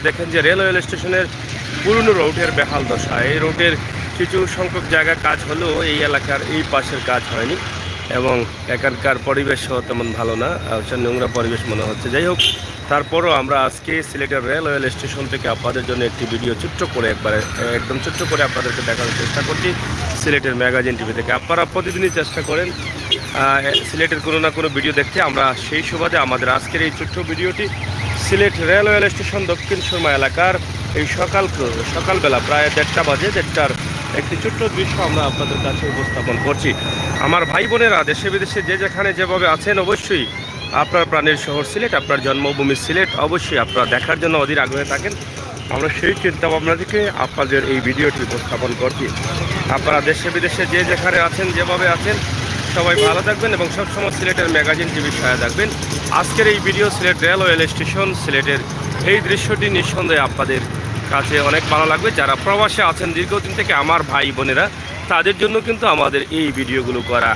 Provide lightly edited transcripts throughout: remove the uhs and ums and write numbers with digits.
দেখেন যে রেলওয়ে স্টেশনের পুরনো রোডের বেহাল দশা। এই রোডের কিছু সংখ্যক জায়গা কাজ হলেও এই এলাকার এই পাশের কাজ হয়নি এবং এখানকার পরিবেশও তেমন ভালো না, নোংরা পরিবেশ মনে হচ্ছে। যাই হোক, তারপরও আমরা আজকে সিলেটের রেলওয়ে স্টেশন থেকে আপনাদের জন্য একটি ভিডিও ছোট্ট করে একদম ছোট্ট করে আপনাদেরকে দেখানোর চেষ্টা করছি সিলেটের ম্যাগাজিন টিভি থেকে। আপনারা প্রতিদিনই চেষ্টা করেন সিলেটের কোনো না কোনো ভিডিও দেখতে। আমরা সেই সুবাদে আমাদের আজকের এই ছোট্ট ভিডিওটি সিলেট রেলওয়ে স্টেশন দক্ষিণ সুরমা এলাকার এই সকালবেলা প্রায় 1:30 বাজে, 1:30টার একটি ছোট্ট দৃশ্য আমরা আপনাদের কাছে উপস্থাপন করছি। আমার ভাই বোনেরা দেশে বিদেশে যে যেখানে যেভাবে আছেন, অবশ্যই আপনার প্রাণের শহর সিলেট, আপনার জন্মভূমি সিলেট অবশ্যই আপনারা দেখার জন্য অধীর আগ্রহে থাকেন। আমরা সেই চিন্তাভাবনা থেকে আপনাদের এই ভিডিওটি উপস্থাপন করছি। আপনারা দেশে বিদেশে যে যেখানে আছেন, যেভাবে আছেন, সবাই ভালো থাকবেন এবং সবসময় সিলেটের ম্যাগাজিন টিভির সহায় থাকবেন। আজকের এই ভিডিও সিলেট রেলওয়ে স্টেশন, সিলেটের এই দৃশ্যটি নিঃসন্দেহে আপনাদের কাছে অনেক ভালো লাগবে। যারা প্রবাসে আছেন দীর্ঘদিন থেকে আমার ভাই বোনেরা, তাদের জন্য কিন্তু আমাদের এই ভিডিওগুলো করা।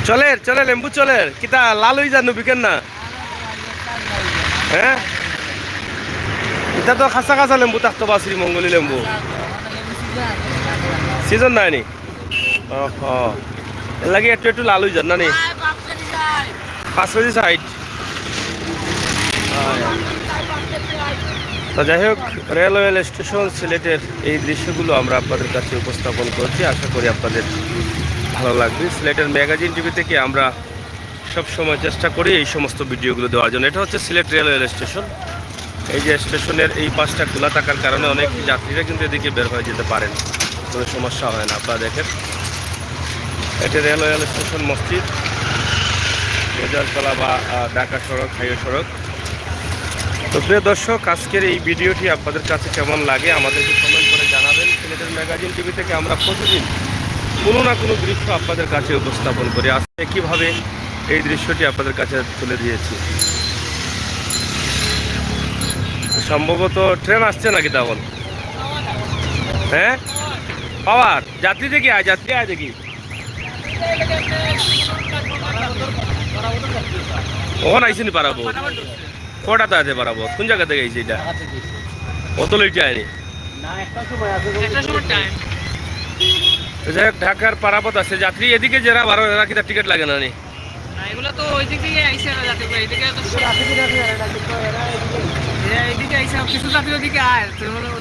চলে লেম্বু চলে কিতা লাল হয়ে যান বিকেন না। হ্যাঁ, এটা তো খাসা খাসা লেম্বু থাকতো বা শ্রীমঙ্গলী লেম্বু সিজন নাই নি। এর লাগে একটু একটু লাল হয়ে যান না নি। 5 কেজি সাইড। তো যাই হোক, রেলওয়ে স্টেশন সিলেটের এই দৃশ্যগুলো আমরা আপনাদের কাছে উপস্থাপন করছি। আশা করি আপনাদের ভালো লাগবে। সিলেটের ম্যাগাজিন টিভি থেকে আমরা সব সময় চেষ্টা করি এই সমস্ত ভিডিওগুলো দেওয়ার জন্য। এটা হচ্ছে সিলেট রেলওয়ে স্টেশন। এই যে স্টেশনের এই পাশটা খোলা থাকার কারণে অনেক যাত্রীরা কিন্তু এদিকে বের হয়ে যেতে পারেন, কোনো সমস্যা হয় না। আপনারা দেখেন, এটা রেলওয়ে স্টেশন মসজিদ, বাজারতলা বা ঢাকা সড়ক, হাইওয়ে সড়ক। তো প্রিয় দর্শক, আজকের এই ভিডিওটি আপনাদের কাছে কেমন লাগে আমাদেরকে কমেন্ট করে জানাবেন। সিলেটের ম্যাগাজিন টিভি থেকে আমরা প্রতিদিন কোনো না কোনো দৃশ্য আপনাদের কাছে উপস্থাপন করি। আজকে কীভাবে এই দৃশ্যটি আপনাদের কাছে তুলে দিয়েছি। সম্ভবত ট্রেন আসছে নাকি তখন? হ্যাঁ, পাওয়ার যাত্রী থেকে আয়, যাত্রী আয় দেখি। ওখানে আইসি নি পারাবো, কটাতে আছে পারাবো? কোন জায়গা থেকে আইসি? এটা অত লেট যায়নি। যাই হোক, ঢাকার পারাপথ আছে যাত্রী এদিকে যারা 12 এরা কি টিকিট লাগে না নি? এগুলো তো ওই দিক থেকে আইসে না, যাতে এইদিকে তো এইদিকে আইসে কিছু যাত্রী ওদিকে আয়,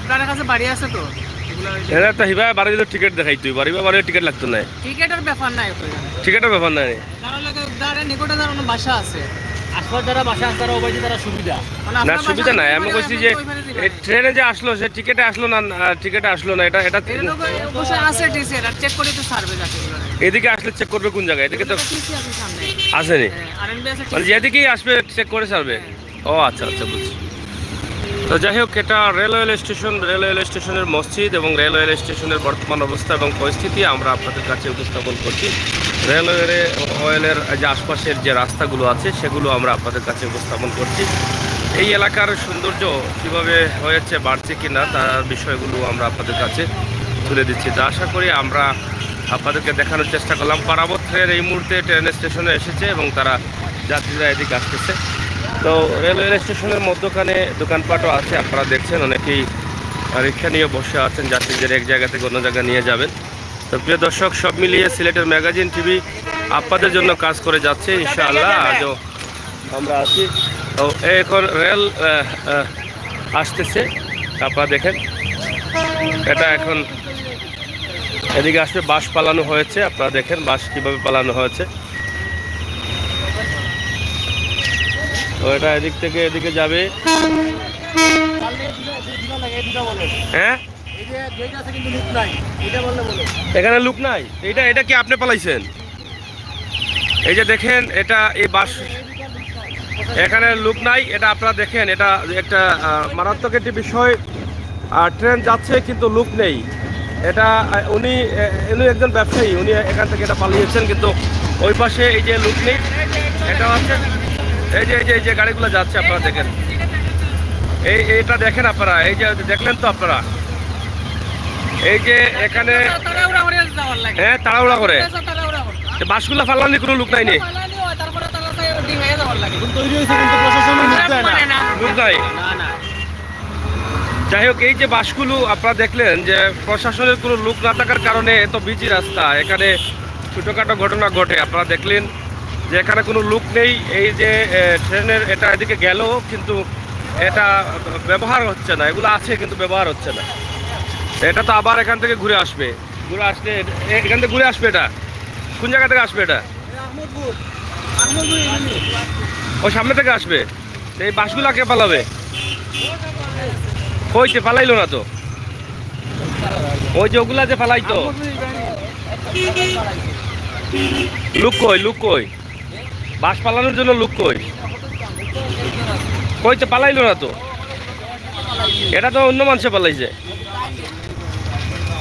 তার কাছে বাড়ি আছে তো। এরা তো হিবা বাড়ি দিলে টিকিট দেখাই, তুই বাড়ি টিকিট লাগতো না। টিকিটের ব্যাপার নাই, টিকিটের ব্যাপার নাই। কারণ লাগে নিকটে যার কোনো বাসা আছে, আসবার যারা বাসা আছে তারা ওই তারা সুবিধা না, সুবিধা নাই। আমি বলছি যে ট্রেনে যে আসলো সে টিকিটে আসলো না, টিকিটে আসলো না, এটা অবশ্যই আছে টিসি, এটা চেক করে তো সার্ভে যাচ্ছে। এদিকে আসলে চেক করবে কোন জায়গায়? এদিকে তো আসেনি, মানে যেদিকেই আসবে চেক করে সার্ভে। ও আচ্ছা আচ্ছা, বুঝছি। তো যাই হোক, এটা রেলওয়ে স্টেশনের মসজিদ এবং রেলওয়ে স্টেশনের বর্তমান অবস্থা এবং পরিস্থিতি আমরা আপনাদের কাছে উপস্থাপন করছি। রেলওয়ের যে আশপাশের যে রাস্তাগুলো আছে সেগুলো আমরা আপনাদের কাছে উপস্থাপন করছি। এই এলাকার সৌন্দর্য কীভাবে হয়েছে, বাড়ছে কি না, তার বিষয়গুলো আমরা আপনাদের কাছে তুলে দিচ্ছি। তা আশা করি আমরা আপনাদেরকে দেখানোর চেষ্টা করলাম। পারাবত ট্রেন এই মুহূর্তে ট্রেন স্টেশনে এসেছে এবং তারা যাত্রীরা এদিকে আসতেছে। তো রেলওয়ে স্টেশনের মধ্যখানে দোকানপাটও আছে, আপনারা দেখছেন অনেকেই রিক্সা নিয়ে বসে আছেন, যাত্রীদের এক জায়গা থেকে অন্য জায়গায় নিয়ে যাবেন। তো প্রিয় দর্শক, সব মিলিয়ে সিলেটের ম্যাগাজিন টিভি আপনাদের জন্য কাজ করে যাচ্ছে ইনশাআল্লাহ। আজও আমরা আছি। তো এখন রেল আসতেছে, আপনারা দেখেন। এটা এখন এদিকে আসবে, বাস পালানো হয়েছে, আপনারা দেখেন বাস কীভাবে পালানো হয়েছে। তো এটা এদিক থেকে এদিকে যাবে। হ্যাঁ, এখানে লুক নাই। এটা কি আপনি পালাইছেন? এই যে দেখেন, এটা এই বাস, এখানে লুক নাই। এটা আপনারা দেখেন, এটা একটা মারাত্মক একটি বিষয়। ট্রেন যাচ্ছে কিন্তু লুক নেই। এটা উনি একজন ব্যবসায়ী, উনি এখান থেকে এটা পালিয়েছেন, কিন্তু ওই পাশে এই যে লুক নেই। এটা হচ্ছে এই যে গাড়িগুলো যাচ্ছে, আপনারা দেখেন। এইটা দেখেন আপনারা, এই যে দেখলেন তো আপনারা, এই যে এখানে তাড়াহুড়া করে যাওয়ার লাগে। হ্যাঁ তাড়াহুড়া করে তাড়াহুড়া করে। এই বাসগুলা ফালানি কোনো লোক নাই নি পালানি হয়, তারপরে তাড়াতাড়ি ডিঙায় যাওয়ার লাগে। এখন তৈরি হয়েছে কিন্তু প্রশাসনের মুখ দেয় না। মানে না। লোক নাই। না, না। যাই হোক এই যে বাসগুলো আপনারা দেখলেন যে প্রশাসনের কোনো লোক না থাকার কারণে এত বিজি রাস্তা, এখানে ছোটোখাটো ঘটনা ঘটে। আপনারা দেখলেন যে এখানে কোনো লোক নেই। এই যে ট্রেনের এটা এদিকে গেল কিন্তু এটা ব্যবহার হচ্ছে না, এগুলো আছে কিন্তু ব্যবহার হচ্ছে না। এটা তো আবার এখান থেকে ঘুরে আসবে, ঘুরে আসলে এখান থেকে ঘুরে আসবে। এটা কোন জায়গা থেকে আসবে? এটা ও সামনে থেকে আসবে। তো এই বাসগুলা কে পালাবে? কইতে পালাইলো না তো, ওই যে ওগুলা যে পালাইতো। লুক কই, লুক কই? বাস পালানোর জন্য লুক কই? কইতে পালাইলো না তো, এটা তো অন্য মানুষে পালাইছে।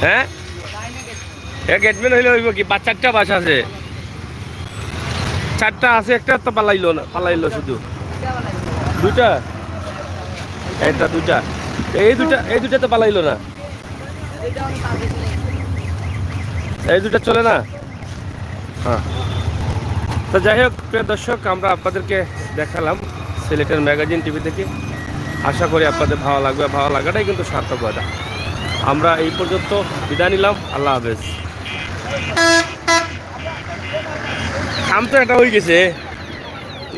হ্যাঁ গেটম্যান হইলে হইব কি? 4টা বাস আছে, 4টা আছে, একটা তো পালাইলো না, পালাইলো শুধু 2টা, এটা 2টা, এই দুটা তো পালাইলো না, এই 2টা চলে না। হ্যাঁ, তো যাই হোক প্রিয় দর্শক, আমরা আপনাদেরকে দেখালাম সিলেটের ম্যাগাজিন টিভি থেকে। আশা করি আপনাদের ভালো লাগবে, ভালো লাগাটাই কিন্তু সার্থকতা। আমরা এই পর্যন্ত বিদায় নিলাম, আল্লাহ হাফেজ। কাম তো এটা হয়ে গেছে।